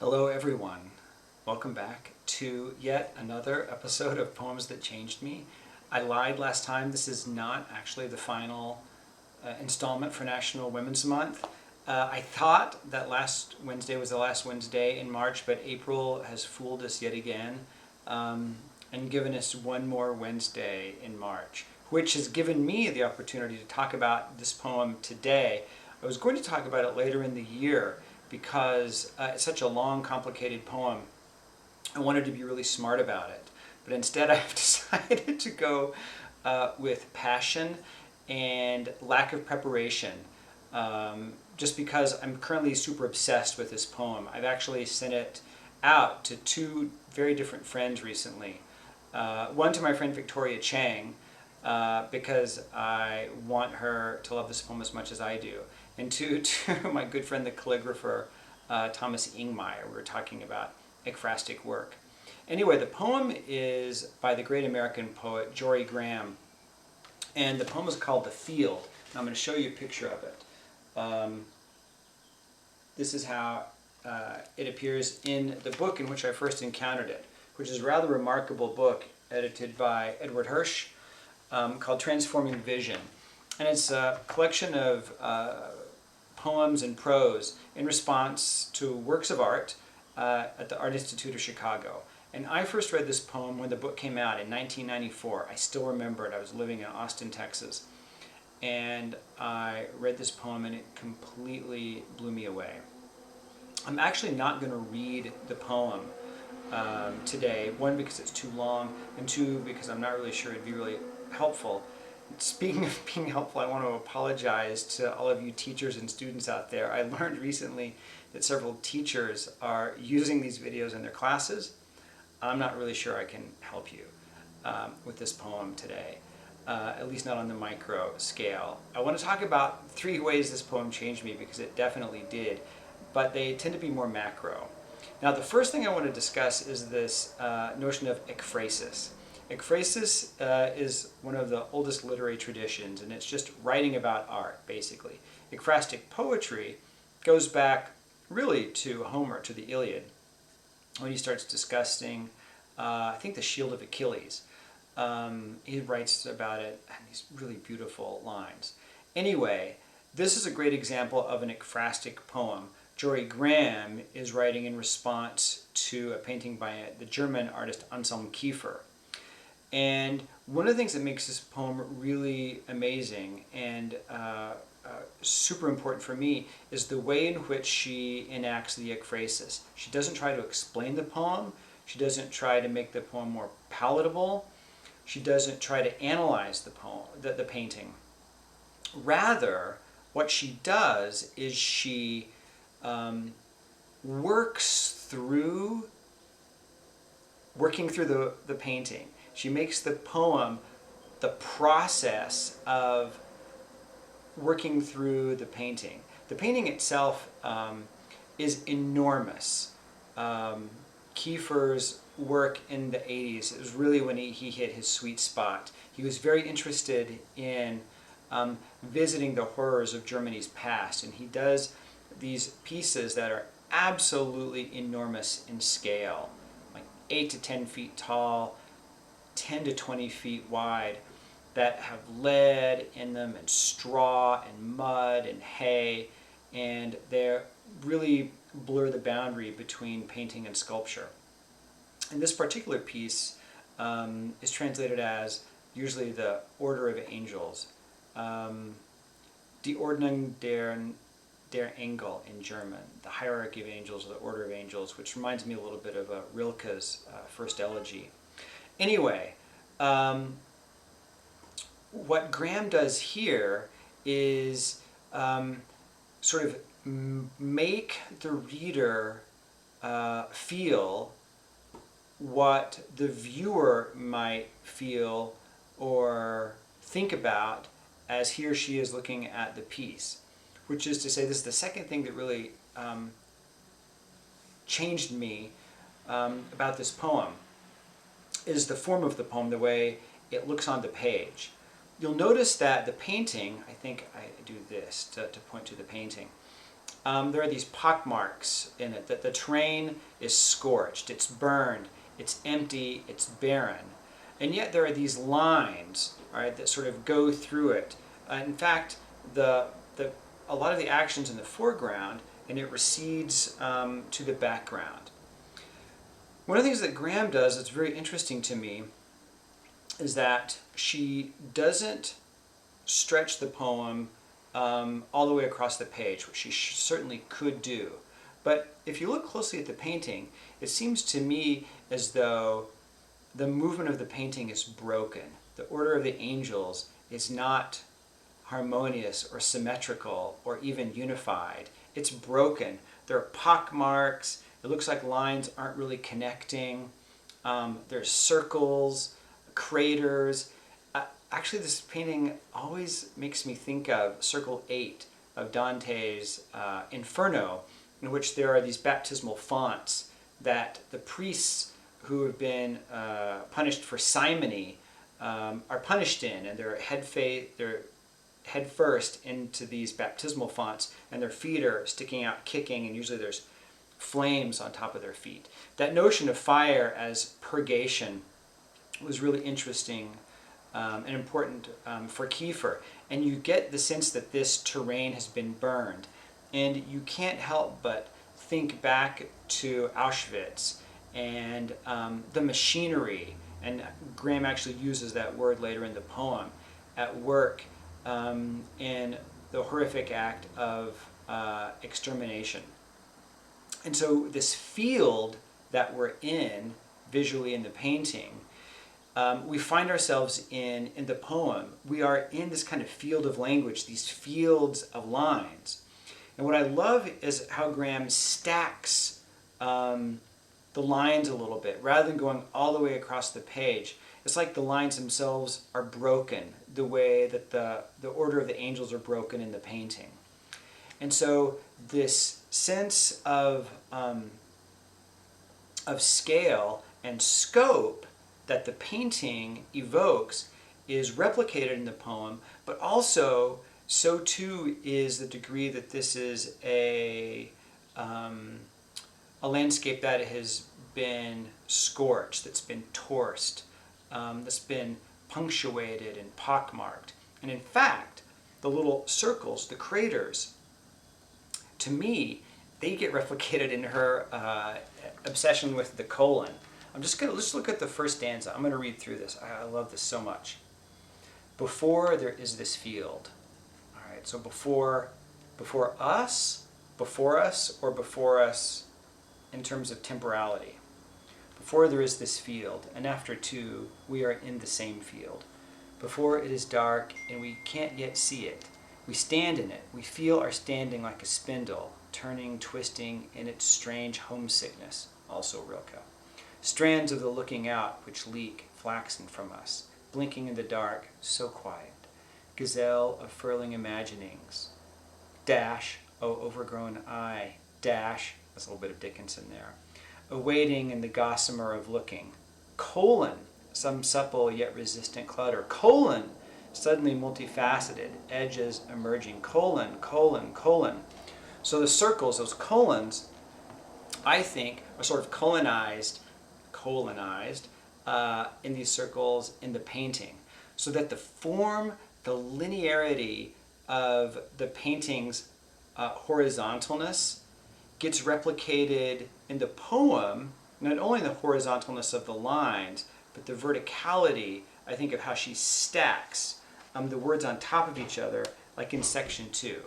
Hello everyone. Welcome back to yet another episode of Poems That Changed Me. I lied last time. This is not actually the final installment for National Women's Month. I thought that last Wednesday was the last Wednesday in March, but April has fooled us yet again and given us one more Wednesday in March, which has given me the opportunity to talk about this poem today. I was going to talk about it later in the year because it's such a long, complicated poem. I wanted to be really smart about it. But instead I've decided to go with passion and lack of preparation, just because I'm currently super obsessed with this poem. I've actually sent it out to two very different friends recently. One to my friend Victoria Chang, because I want her to love this poem as much as I do. And two to my good friend the calligrapher Thomas Ingmeyer. We were talking about ekphrastic work. Anyway, the poem is by the great American poet Jorie, and the poem is called The Field. And I'm going to show you a picture of it. This is how it appears in the book in which I first encountered it, which is a rather remarkable book edited by Edward Hirsch, called Transforming Vision. And it's a collection of poems and prose in response to works of art at the Art Institute of Chicago. And I first read this poem when the book came out in 1994. I still remember it. I was living in Austin, Texas. And I read this poem and it completely blew me away. I'm actually not going to read the poem today. One, because it's too long, and two, because I'm not really sure it'd be really helpful. Speaking of being helpful, I want to apologize to all of you teachers and students out there. I learned recently that several teachers are using these videos in their classes. I'm not really sure I can help you with this poem today, at least not on the micro scale. I want to talk about 3 ways this poem changed me, because it definitely did, but they tend to be more macro. Now, the first thing I want to discuss is this notion of ekphrasis. Ekphrasis is one of the oldest literary traditions, and it's just writing about art, basically. Ekphrastic poetry goes back really to Homer, to the Iliad, when he starts discussing, I think, the shield of Achilles. He writes about it in these really beautiful lines. Anyway, this is a great example of an ekphrastic poem. Jorie is writing in response to a painting by the German artist Anselm Kiefer. And one of the things that makes this poem really amazing and super important for me is the way in which she enacts the ekphrasis. She doesn't try to explain the poem. She doesn't try to make the poem more palatable. She doesn't try to analyze the poem, the painting. Rather, what she does is she working through the painting. She makes the poem the process of working through the painting. The painting itself is enormous. Kiefer's work in the 80s, it was really when he hit his sweet spot. He was very interested in visiting the horrors of Germany's past, and he does these pieces that are absolutely enormous in scale, like 8 to 10 feet tall, 10 to 20 feet wide, that have lead in them and straw and mud and hay, and they really blur the boundary between painting and sculpture. And this particular piece is translated as usually the Order of Angels, Die Ordnung der Engel in German, the Hierarchy of Angels, or the Order of Angels, which reminds me a little bit of Rilke's First Elegy. Anyway, what Graham does here is sort of make the reader feel what the viewer might feel or think about as he or she is looking at the piece. Which is to say, this is the second thing that really changed me about this poem, is the form of the poem, the way it looks on the page. You'll notice that the painting, I think I do this to point to the painting, there are these pock marks in it, that the terrain is scorched, it's burned, it's empty, it's barren. And yet there are these lines, right, that sort of go through it. In fact, a lot of the action's in the foreground, and it recedes to the background. One of the things that Graham does that's very interesting to me is that she doesn't stretch the poem all the way across the page, which she certainly could do. But if you look closely at the painting, it seems to me as though the movement of the painting is broken. The order of the angels is not harmonious or symmetrical or even unified. It's broken. There are pock marks. It looks like lines aren't really connecting. There's circles, craters. Actually, this painting always makes me think of Circle 8 of Dante's Inferno, in which there are these baptismal fonts that the priests who have been punished for simony are punished in, and they're head first into these baptismal fonts, and their feet are sticking out kicking, and usually there's flames on top of their feet. That notion of fire as purgation was really interesting and important for Kiefer. And you get the sense that this terrain has been burned. And you can't help but think back to Auschwitz and the machinery, and Graham actually uses that word later in the poem, at work in the horrific act of extermination. And so this field that we're in, visually in the painting, we find ourselves in the poem. We are in this kind of field of language, these fields of lines. And what I love is how Graham stacks the lines a little bit, rather than going all the way across the page. It's like the lines themselves are broken, the way that the order of the angels are broken in the painting. And so this sense of scale and scope that the painting evokes is replicated in the poem, but also so too is the degree that this is a landscape that has been scorched, that's been torsed, that's been punctuated and pockmarked. And in fact, the little circles, the craters, to me, they get replicated in her obsession with the colon. Let's look at the first stanza. I'm going to read through this. I love this so much. Before there is this field. All right, so before us, or before us in terms of temporality. Before there is this field, and after two, we are in the same field. Before it is dark and we can't yet see it. We stand in it. We feel our standing like a spindle, turning, twisting in its strange homesickness. Also Rilke. Strands of the looking out which leak, flaxen from us, blinking in the dark, so quiet. Gazelle of furling imaginings. Dash, O overgrown eye. Dash, that's a little bit of Dickinson there. Awaiting in the gossamer of looking. Colon, some supple yet resistant clutter. Colon, suddenly multifaceted, edges emerging. Colon, colon, colon. So the circles, those colons, I think, are sort of colonized in these circles in the painting, so that the form, the linearity of the painting's horizontalness gets replicated in the poem, not only the horizontalness of the lines, but the verticality, I think, of how she stacks the words on top of each other, like in section 2.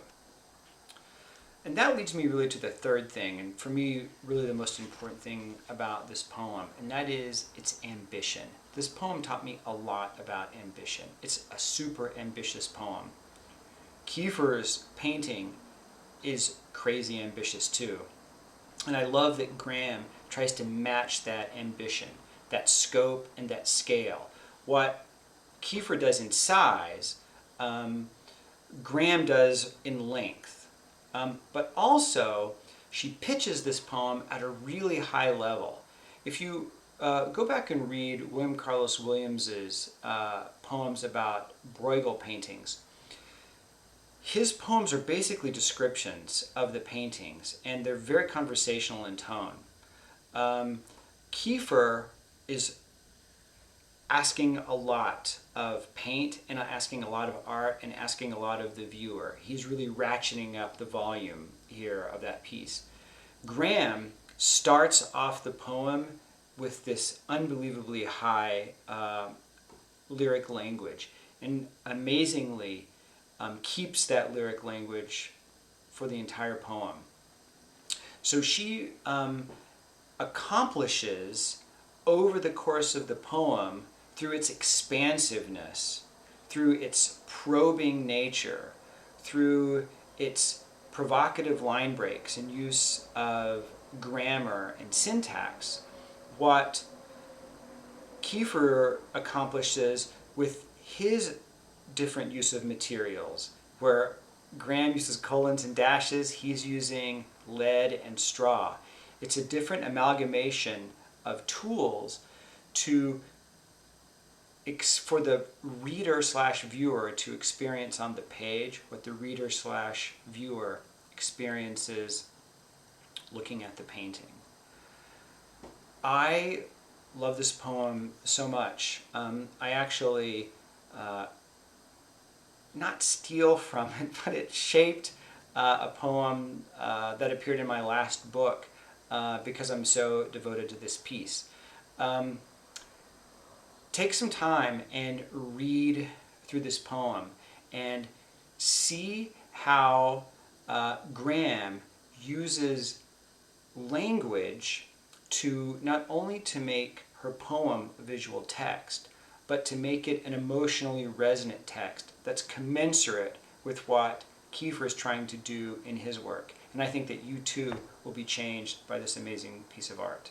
And that leads me really to the third thing, and for me, really the most important thing about this poem, and that is its ambition. This poem taught me a lot about ambition. It's a super ambitious poem. Kiefer's painting is crazy ambitious too. And I love that Graham tries to match that ambition, that scope and that scale. What Kiefer does in size, Graham does in length. But also, she pitches this poem at a really high level. If you go back and read William Carlos Williams's poems about Bruegel paintings, his poems are basically descriptions of the paintings, and they're very conversational in tone. Kiefer is asking a lot of paint and asking a lot of art and asking a lot of the viewer. He's really ratcheting up the volume here of that piece. Graham starts off the poem with this unbelievably high lyric language, and amazingly keeps that lyric language for the entire poem. So she accomplishes over the course of the poem, through its expansiveness, through its probing nature, through its provocative line breaks and use of grammar and syntax, what Kiefer accomplishes with his different use of materials, where Graham uses colons and dashes, he's using lead and straw. It's a different amalgamation of tools to for the reader slash viewer to experience on the page what the reader slash viewer experiences looking at the painting. I love this poem so much. I actually not steal from it, but it shaped a poem that appeared in my last book because I'm so devoted to this piece. Take some time and read through this poem and see how Graham uses language to not only to make her poem a visual text, but to make it an emotionally resonant text that's commensurate with what Kiefer is trying to do in his work. And I think that you too will be changed by this amazing piece of art.